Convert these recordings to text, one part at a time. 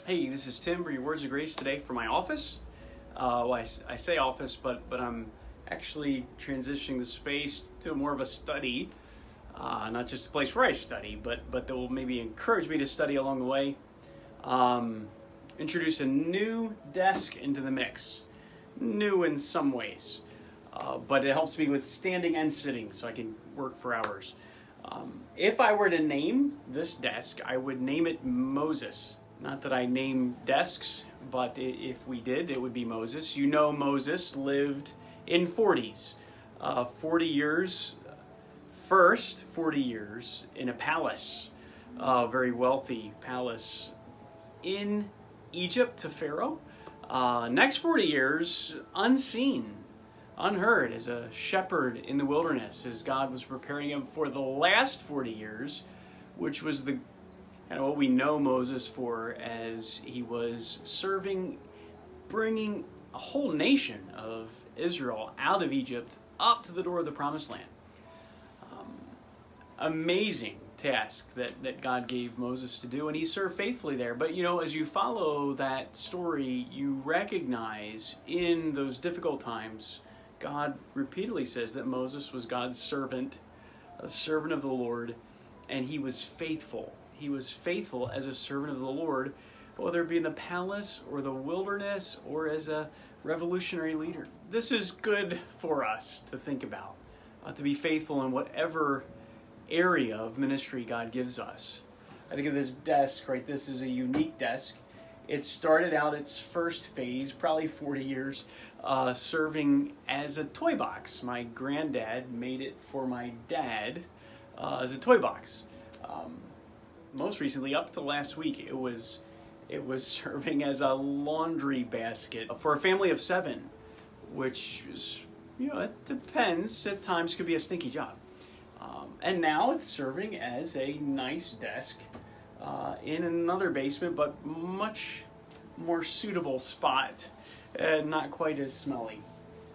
Hey, this is Tim for your Words of Grace today from my office. I say office, but I'm actually transitioning the space to more of a study, not just a place where I study, but that will maybe encourage me to study along the way. Introduce a new desk into the mix. New in some ways, but it helps me with standing and sitting so I can work for hours. If I were to name this desk, I would name it Moses. Not that I name desks, but if we did, it would be Moses. You know, Moses lived in 40s. 40 years, first 40 years in a palace, a very wealthy palace in Egypt to Pharaoh. Next 40 years, unseen, unheard, as a shepherd in the wilderness, as God was preparing him for the last 40 years, which was the kind of what we know Moses for, as he was serving, bringing a whole nation of Israel out of Egypt up to the door of the Promised Land. Amazing task that God gave Moses to do, and he served faithfully there. But you know, as you follow that story, you recognize in those difficult times, God repeatedly says that Moses was God's servant, a servant of the Lord, and he was faithful. He was faithful as a servant of the Lord, whether it be in the palace or the wilderness or as a revolutionary leader. This is good for us to think about, to be faithful in whatever area of ministry God gives us. I think of this desk, right? This is a unique desk. It started out its first phase, probably 40 years, serving as a toy box. My granddad made it for my dad as a toy box. Most recently, up to last week, it was serving as a laundry basket for a family of 7, which is, you know, it depends. At times could be a stinky job. And now it's serving as a nice desk in another basement, but much more suitable spot, and not quite as smelly.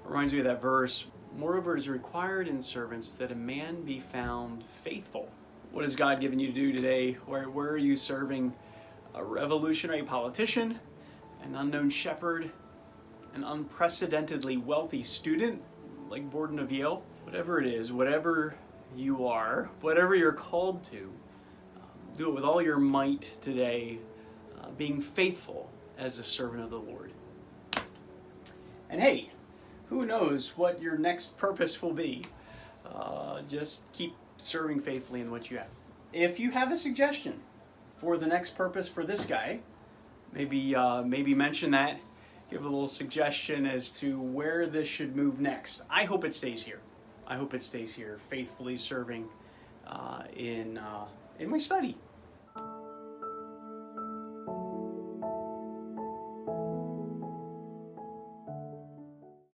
Reminds me of that verse, moreover it is required in servants that a man be found faithful. What has God given you to do today? Where are you serving? A revolutionary politician, an unknown shepherd, an unprecedentedly wealthy student like Borden of Yale? Whatever it is, whatever you are, whatever you're called to, do it with all your might today, being faithful as a servant of the Lord. And hey, who knows what your next purpose will be? Just keep serving faithfully in what you have. If you have a suggestion for the next purpose for this guy, maybe mention that. Give a little suggestion as to where this should move next. I hope it stays here. I hope it stays here, faithfully serving in my study.